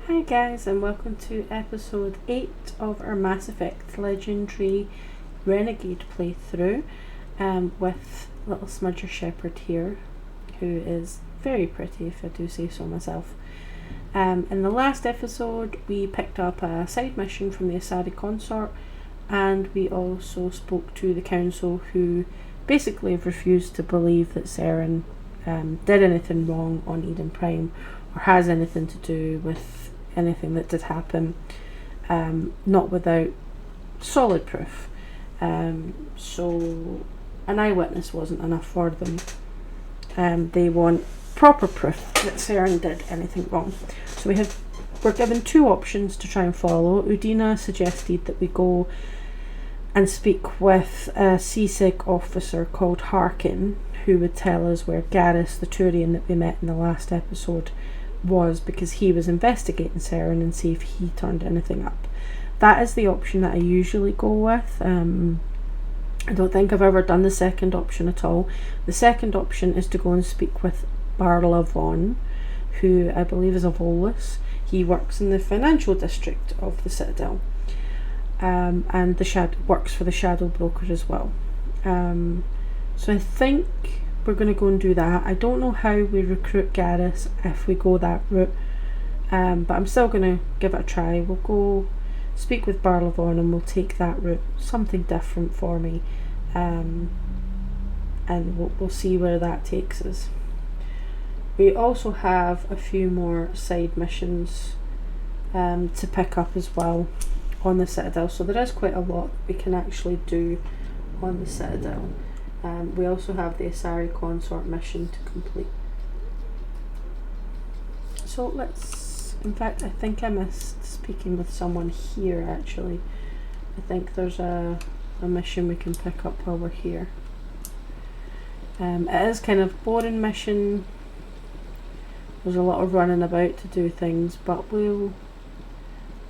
Hi guys, and welcome to episode 8 of our Mass Effect Legendary Renegade playthrough with little Smudger Shepherd here, who is very pretty if I do say so myself. In the last episode we picked up a side mission from the Asari consort, and we also spoke to the council, who basically have refused to believe that Saren did anything wrong on Eden Prime or has anything to do with anything that did happen, not without solid proof. So an eyewitness wasn't enough for them. They want proper proof that Saren did anything wrong. So we're given two options to try and follow. Udina suggested that we go and speak with a CSIG officer called Harkin, who would tell us where Garrus, the Turian that we met in the last episode, was, because he was investigating Saren, and see if he turned anything up. That is the option that I usually go with. I don't think I've ever done the second option at all. The second option is to go and speak with Barla Vaughn, who I believe is a Volus. He works in the financial district of the Citadel, and works for the Shadow Broker as well. So I think we're going to go and do that. I don't know how we recruit Garrus if we go that route, but I'm still going to give it a try. We'll go speak with Barla Vaughn and we'll take that route, something different for me, and we'll see where that takes us. We also have a few more side missions to pick up as well on the Citadel, so there is quite a lot we can actually do on the Citadel. We also have the Asari consort mission to complete. So in fact I think I missed speaking with someone here actually. I think there's a mission we can pick up while we're here. It is kind of boring mission. There's a lot of running about to do things, but we'll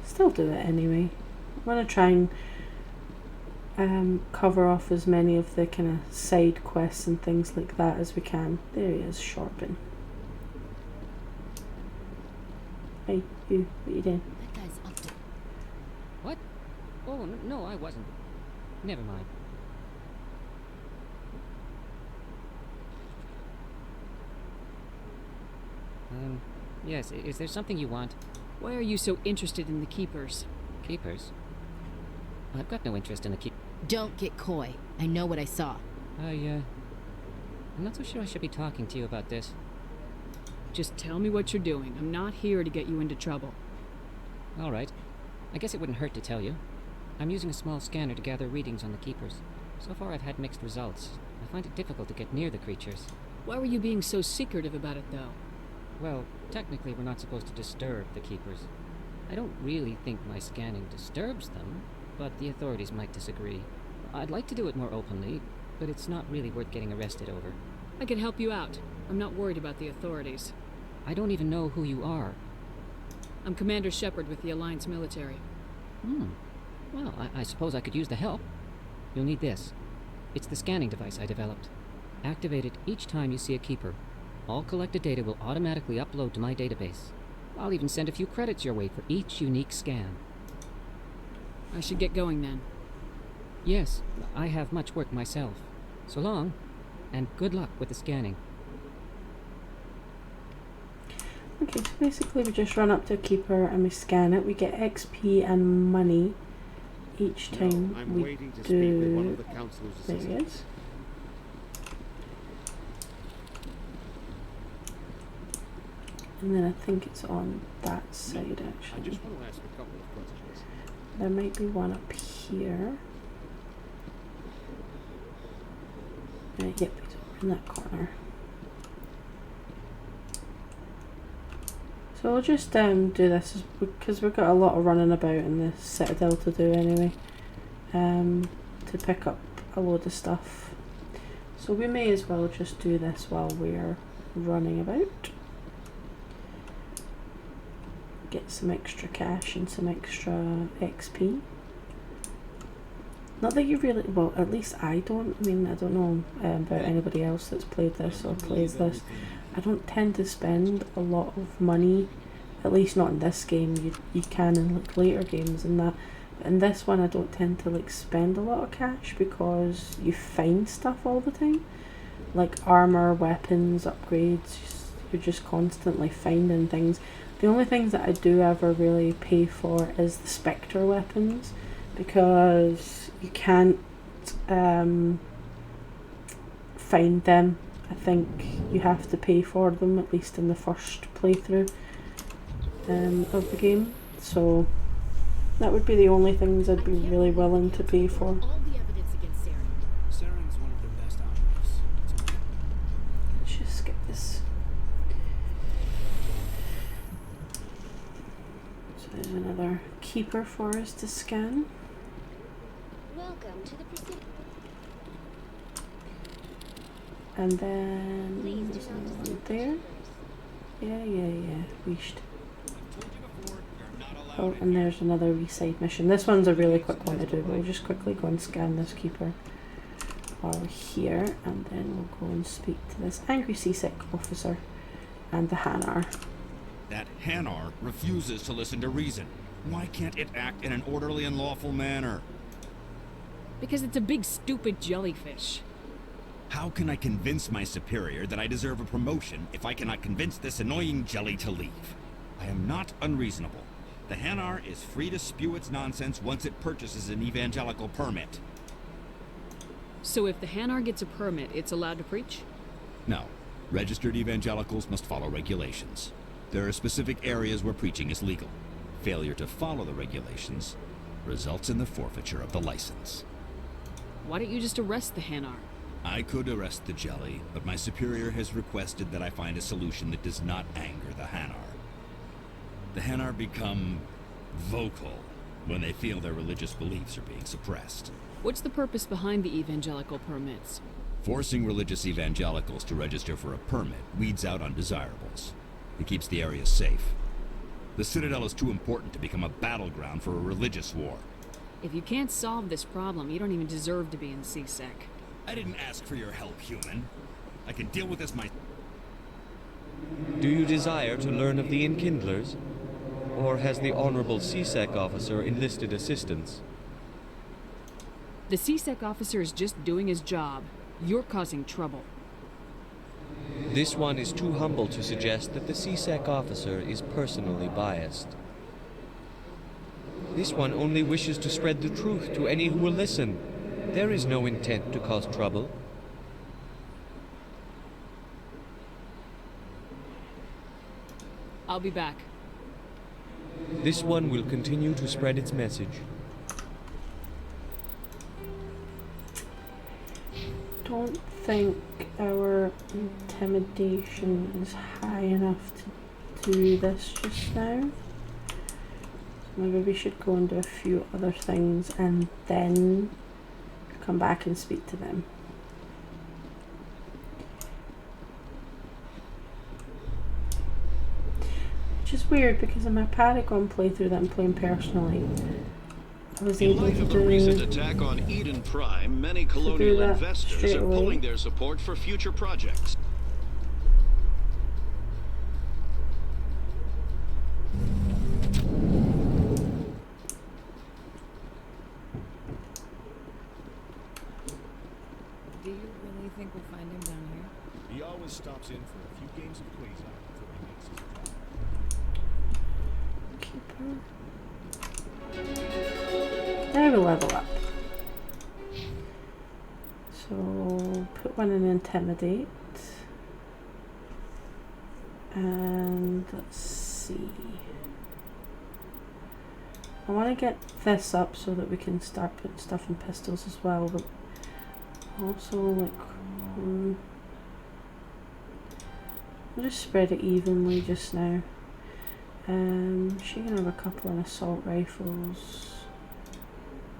still do it anyway. I'm going to try and cover off as many of the kind of side quests and things like that as we can. There he is, Sharpen. Hey, you, what you doing? That guy's up to... What? Oh, no, I wasn't. Never mind. Yes, is there something you want? Why are you so interested in the Keepers? Keepers? I've got no interest in the Don't get coy. I know what I saw. I'm not so sure I should be talking to you about this. Just tell me what you're doing. I'm not here to get you into trouble. Alright. I guess it wouldn't hurt to tell you. I'm using a small scanner to gather readings on the Keepers. So far I've had mixed results. I find it difficult to get near the creatures. Why were you being so secretive about it, though? Well, technically we're not supposed to disturb the Keepers. I don't really think my scanning disturbs them, but the authorities might disagree. I'd like to do it more openly, but it's not really worth getting arrested over. I can help you out. I'm not worried about the authorities. I don't even know who you are. I'm Commander Shepard with the Alliance military. Well, I suppose I could use the help. You'll need this. It's the scanning device I developed. Activate it each time you see a Keeper. All collected data will automatically upload to my database. I'll even send a few credits your way for each unique scan. I should get going then. Yes, I have much work myself. So long, and good luck with the scanning. Okay, so basically we just run up to a Keeper and we scan it. We get XP and money each time we do. There he is. And then I think it's on that side actually. I just want to ask a couple of questions. There might be one up here. Yep, he's over in that corner. So we'll just do this because we've got a lot of running about in the Citadel to do anyway. To pick up a load of stuff. So we may as well just do this while we're running about. Get some extra cash and some extra XP. Not that you really, well, at least I don't. I mean, I don't know about anybody else that's played this or plays this. I don't tend to spend a lot of money At least not in this game. You can in like later games and that. But in this one I don't tend to like spend a lot of cash because you find stuff all the time. Like armor, weapons, upgrades, you're just constantly finding things. The only things that I do ever really pay for is the Spectre weapons, because you can't find them. I think you have to pay for them, at least in the first playthrough of the game. So that would be the only things I'd be really willing to pay for. All the evidence against Saren. Saren's one of their best operatives. Let's just skip this. So there's another keeper for us to scan. Welcome to the proceeding. And then there's another one there. Yeah. Reached. Oh, and there's another reside mission. This one's a really quick one to do. We'll just quickly go and scan this keeper while we're here, and then we'll go and speak to this angry seasick officer and the Hanar. That Hanar refuses to listen to reason. Why can't it act in an orderly and lawful manner? Because it's a big stupid jellyfish. How can I convince my superior that I deserve a promotion if I cannot convince this annoying jelly to leave? I am not unreasonable. The Hanar is free to spew its nonsense once it purchases an evangelical permit. So if the Hanar gets a permit, it's allowed to preach? No. Registered evangelicals must follow regulations. There are specific areas where preaching is legal. Failure to follow the regulations results in the forfeiture of the license. Why don't you just arrest the Hanar? I could arrest the jelly, but my superior has requested that I find a solution that does not anger the Hanar. The Hanar become vocal when they feel their religious beliefs are being suppressed. What's the purpose behind the evangelical permits? Forcing religious evangelicals to register for a permit weeds out undesirables. It keeps the area safe. The Citadel is too important to become a battleground for a religious war. If you can't solve this problem, you don't even deserve to be in CSEC. I didn't ask for your help, human. I can deal with this myself. Do you desire to learn of the Enkindlers? Or has the Honorable CSEC officer enlisted assistance? The CSEC officer is just doing his job. You're causing trouble. This one is too humble to suggest that the CSEC officer is personally biased. This one only wishes to spread the truth to any who will listen. There is no intent to cause trouble. I'll be back. This one will continue to spread its message. Don't think our intimidation is high enough to do this just now. Maybe we should go and do a few other things and then come back and speak to them. Which is weird because in my Paragon playthrough that I'm playing personally, I was In able light to of the do recent attack on Eden Prime, many colonial that investors straight are away. pulling their support for future projects. Do you really think we'll find him down here? He always stops in for a few games of Quasar before he makes his drive. keeper. Now we level up. So put one in intimidate. And let's see. I want to get this up so that we can start putting stuff in pistols as well, but also like I'll just spread it evenly just now. She can have a couple of assault rifles,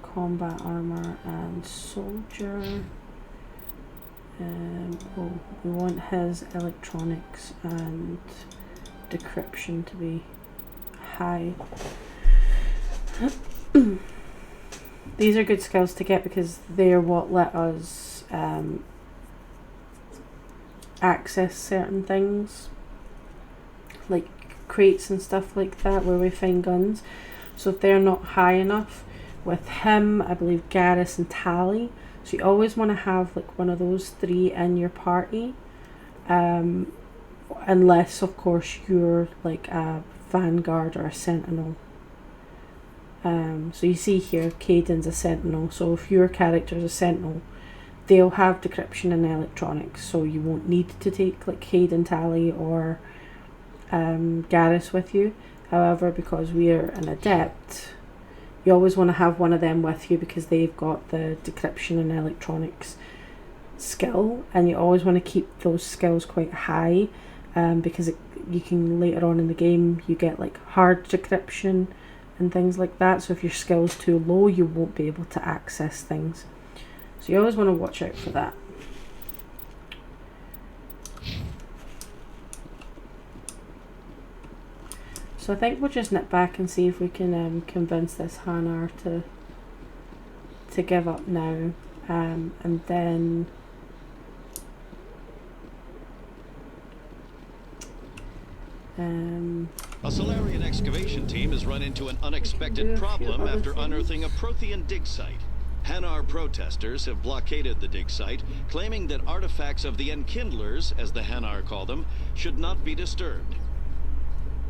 combat armor, and soldier. Oh, we want his electronics and decryption to be high. These are good skills to get because they're what let us access certain things, like crates and stuff like that where we find guns. So if they're not high enough, with him, I believe Garrus and Tally. So you always want to have like one of those three in your party. Unless of course you're like a vanguard or a sentinel. So you see here, Caden's a sentinel. So if your character's a sentinel, they'll have decryption and electronics. So you won't need to take like Caden, Tally, or Garrus with you. However, because we're an adept, you always want to have one of them with you because they've got the decryption and electronics skill, and you always want to keep those skills quite high, because you can later on in the game you get like hard decryption and things like that. So if your skill's too low, you won't be able to access things. So you always want to watch out for that. So I think we'll just nip back and see if we can convince this Hanar to give up now, and then A Solarian excavation team has run into an unexpected problem after unearthing a Prothean dig site. Hanar protesters have blockaded the dig site, claiming that artifacts of the Enkindlers, as the Hanar call them, should not be disturbed.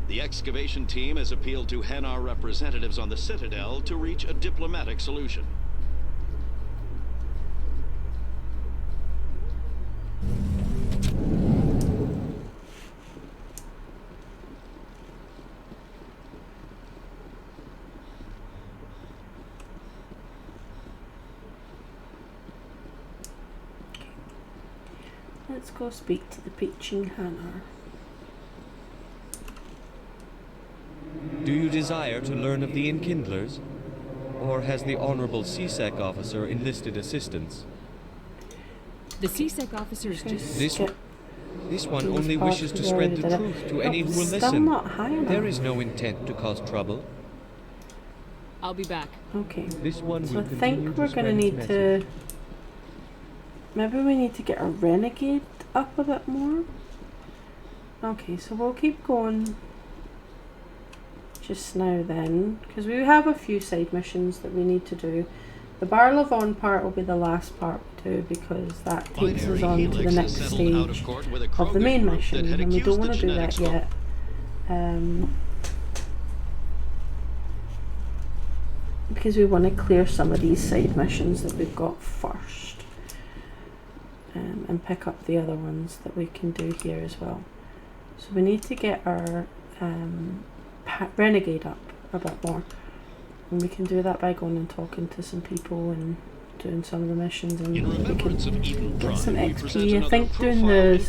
The excavation team has appealed to Hanar representatives on the Citadel to reach a diplomatic solution. Let's go speak to the preaching Hanar. Do you desire to learn of the Enkindlers? Or has the Honorable CSEC officer enlisted assistance? The CSEC officer is just... This one only wishes to spread the truth to any who will listen. Not high enough. There is no intent to cause trouble. I'll be back. Okay. This one So will I continue think we're to going to spread need its to... message. Maybe we need to get a Renegade up a bit more. Okay, so we'll keep going just now then, because we have a few side missions that we need to do. The Bar Lavon part will be the last part we do, because that takes us on to the next stage of the main mission, and we don't want to do that yet. Because we want to clear some of these side missions that we've got first. And pick up the other ones that we can do here as well. So we need to get our Renegade up a bit more, and we can do that by going and talking to some people and doing some of the missions, and we can get some XP. I think doing the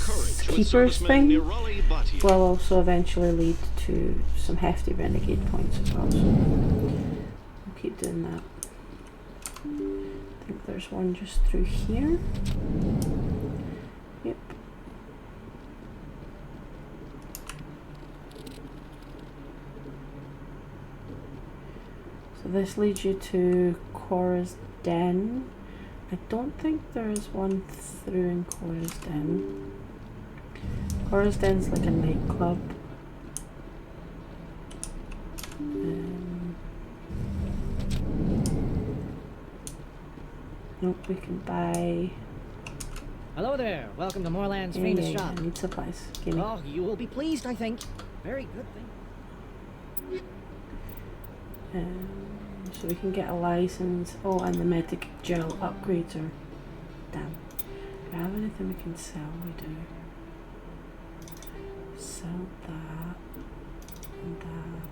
Keepers thing will also eventually lead to some hefty Renegade points as well, so we'll keep doing that. I think there's one just through here. Yep. So this leads you to Cora's Den. I don't think there is one through in Cora's Den. Cora's Den's like a nightclub. Nope, we can buy... Hello there. Welcome to Moorland's Yeah, famous yeah, shop. I need supplies. Give me. Oh, you will be pleased, I think. Very good thing. So we can get a license. Oh, and the medic gel upgrades are... Damn. Do we have anything we can sell? We do. Sell that. And that.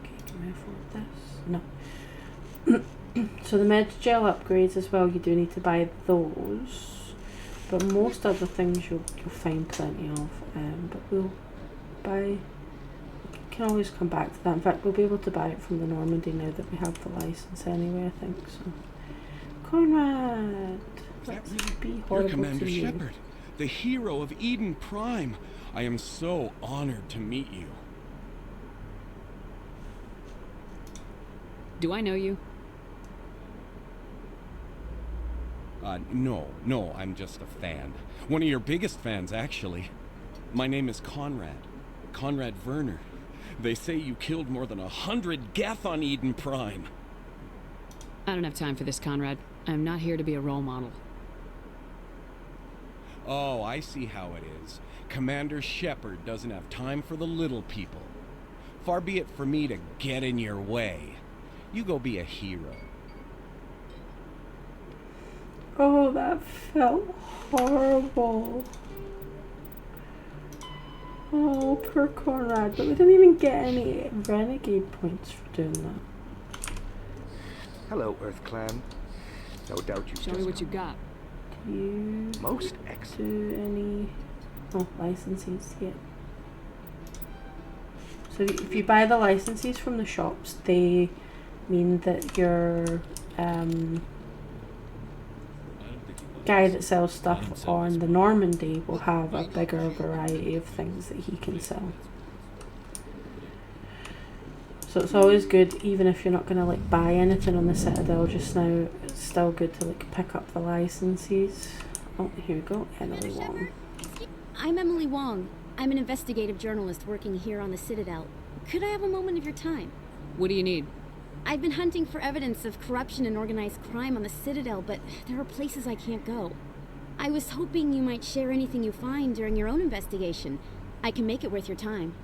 Okay, can we afford this? No. So the med gel upgrades as well, you do need to buy those. But most other things you'll find plenty of. But we'll buy... can always come back to that. In fact, we'll be able to buy it from the Normandy now that we have the license anyway, I think. So, Conrad! Let's be horrible You're Commander to you. Shepard, the hero of Eden Prime. I am so honored to meet you. Do I know you? No, I'm just a fan. One of your biggest fans, actually. My name is Conrad. Conrad Werner. They say you killed more than 100 Geth on Eden Prime. I don't have time for this, Conrad. I'm not here to be a role model. Oh, I see how it is. Commander Shepard doesn't have time for the little people. Far be it for me to get in your way. You go be a hero. Oh, that felt horrible. Oh, poor Conrad. But we didn't even get any Renegade points for doing that. Hello, Earth Clan. No doubt you Show me what you got. Do you Most excellent. do any licenses? Yeah. So if you buy the licenses from the shops, they mean that your guy that sells stuff on the Normandy will have a bigger variety of things that he can sell. So it's always good, even if you're not going to like buy anything on the Citadel just now, it's still good to like pick up the licenses. Oh, here we go, Emily Wong. I'm Emily Wong. I'm an investigative journalist working here on the Citadel. Could I have a moment of your time? What do you need? I've been hunting for evidence of corruption and organized crime on the Citadel, but there are places I can't go. I was hoping you might share anything you find during your own investigation. I can make it worth your time.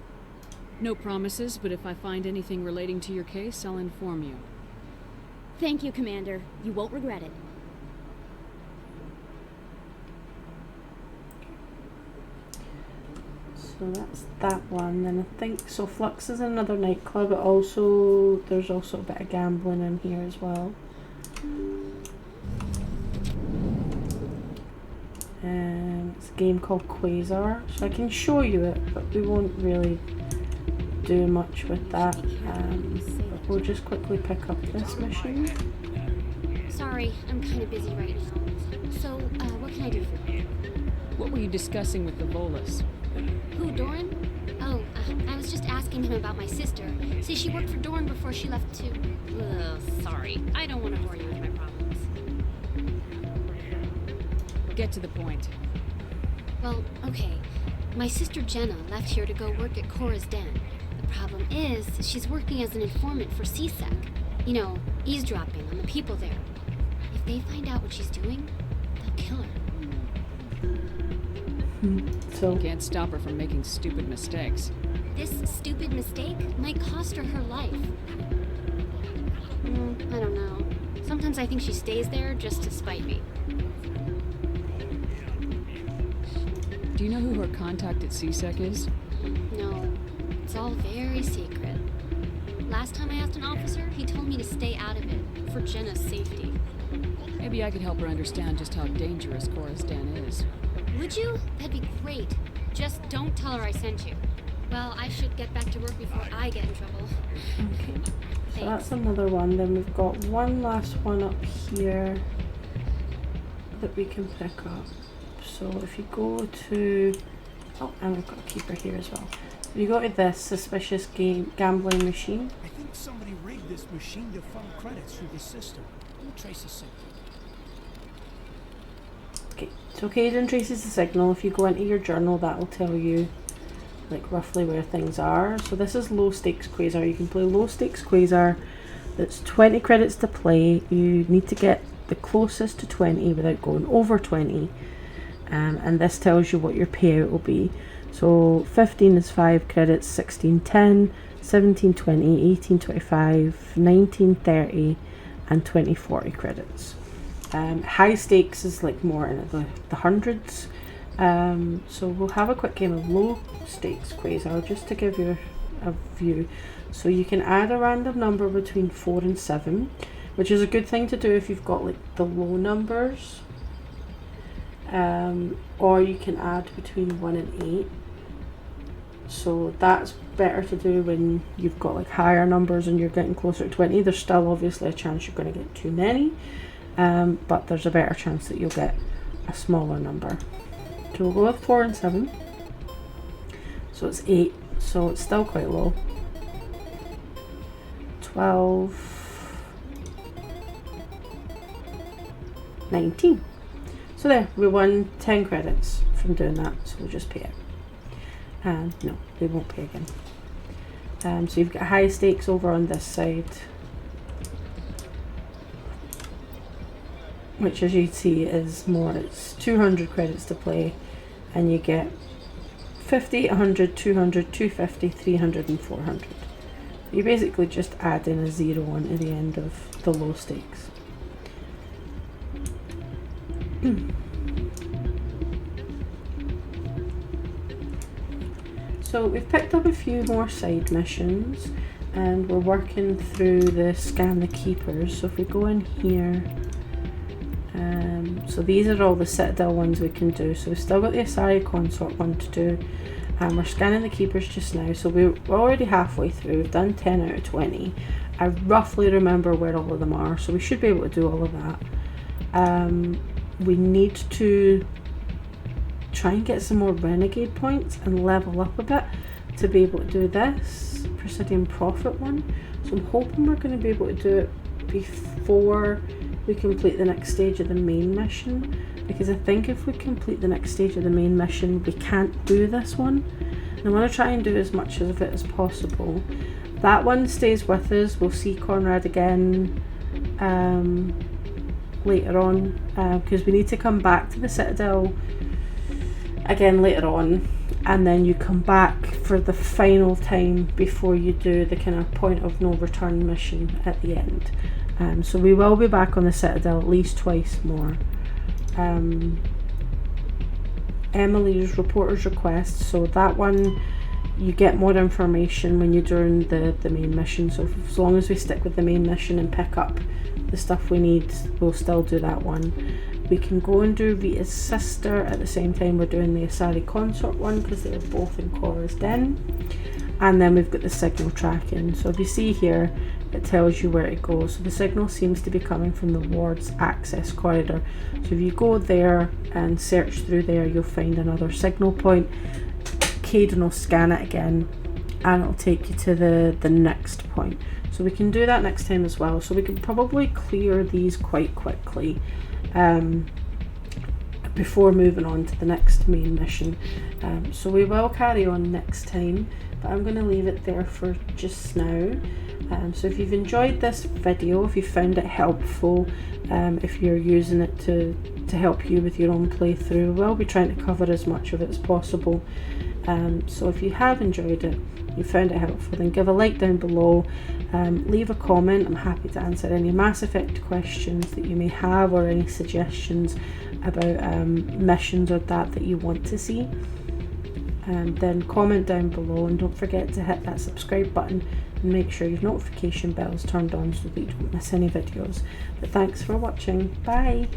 No promises, but if I find anything relating to your case, I'll inform you. Thank you, Commander. You won't regret it. So that's that one. Then I think so. Flux is another nightclub. But also there's also a bit of gambling in here as well. It's a game called Quasar. So I can show you it, but we won't really do much with that. But we'll just quickly pick up this mission. Sorry, I'm kind of busy right now. So, what can I do for you? What were you discussing with the Volus? Who, Doran? Oh, I was just asking him about my sister. See, she worked for Doran before she left to... sorry. I don't want to bore you with my problems. Get to the point. Well, okay. My sister Jenna left here to go work at Cora's Den. The problem is, she's working as an informant for CSEC. You know, eavesdropping on the people there. If they find out what she's doing, they'll kill her. So You can't stop her from making stupid mistakes. This stupid mistake might cost her her life. I don't know. Sometimes I think she stays there just to spite me. Do you know who her contact at CSEC is? No, it's all very secret. Last time I asked an officer, he told me to stay out of it, for Jenna's safety. Maybe I could help her understand just how dangerous Cora's Den is. Would you? That'd be great. Just don't tell her I sent you. Well, I should get back to work before I get in trouble. okay. So that's another one. Then we've got one last one up here that we can pick up. So if you go to... Oh, and we've got a keeper here as well. If you go to this suspicious gambling machine. I think somebody rigged this machine to funnel credits through the system. We'll trace the signal. Okay, so Caden traces the signal. If you go into your journal, that will tell you like roughly where things are. So this is low stakes Quasar. You can play low stakes Quasar. That's 20 credits to play. You need to get the closest to 20 without going over 20. And this tells you what your payout will be. So 15 is 5 credits, 16 10, 17 20, 18 25, 19 30, and 20 40 credits. High stakes is like more in the hundreds. So we'll have a quick game of low stakes Quasar just to give you a view. So you can add a random number between 4 and 7, which is a good thing to do if you've got like the low numbers. Or you can add between 1 and 8. So that's better to do when you've got like higher numbers and you're getting closer to 20. There's still obviously a chance you're going to get too many, but there's a better chance that you'll get a smaller number. So we'll go with 4 and 7. So it's 8, so it's still quite low. 12, 19. So there, we won 10 credits from doing that, so we'll just pay it. And no, we won't pay again. So you've got high stakes over on this side, which as you see is more, it's 200 credits to play, and you get 50, 100, 200, 250, 300 and 400. You basically just add in a 0 on at the end of the low stakes. So we've picked up a few more side missions and we're working through the scan the keepers. So if we go in here, so these are all the Citadel ones we can do. So we've still got the Asari Consort one to do, and we're scanning the keepers just now. So we're already halfway through. We've done 10 out of 20. I roughly remember where all of them are, so we should be able to do all of that. We need to try and get some more Renegade points and level up a bit to be able to do this Presidium Prophet one. So I'm hoping we're going to be able to do it before we complete the next stage of the main mission, because I think if we complete the next stage of the main mission we can't do this one, and I want to try and do as much of it as possible. That one stays with us. We'll see Conrad again later on, because we need to come back to the Citadel again later on, and then you come back for the final time before you do the kind of point of no return mission at the end. So we will be back on the Citadel at least twice more. Emily's reporter's request, so that one you get more information when you're doing the main mission. So as long as we stick with the main mission and pick up the stuff we need, we'll still do that one. We can go and do Rita's sister at the same time we're doing the Asari Consort one, because they're both in Cora's Den. And then we've got the signal tracking. So if you see here, it tells you where it goes. So the signal seems to be coming from the ward's access corridor. So if you go there and search through there, you'll find another signal point. Caden will scan it again and it'll take you to the next point. So we can do that next time as well. So we can probably clear these quite quickly before moving on to the next main mission. So we will carry on next time, but I'm going to leave it there for just now. So if you've enjoyed this video, if you found it helpful, if you're using it to help you with your own playthrough, we'll be trying to cover as much of it as possible. So if you have enjoyed it, you found it helpful, then give a like down below, leave a comment. I'm happy to answer any Mass Effect questions that you may have, or any suggestions about missions or that you want to see. Then comment down below, and don't forget to hit that subscribe button and make sure your notification bell is turned on so that you don't miss any videos. But thanks for watching. Bye!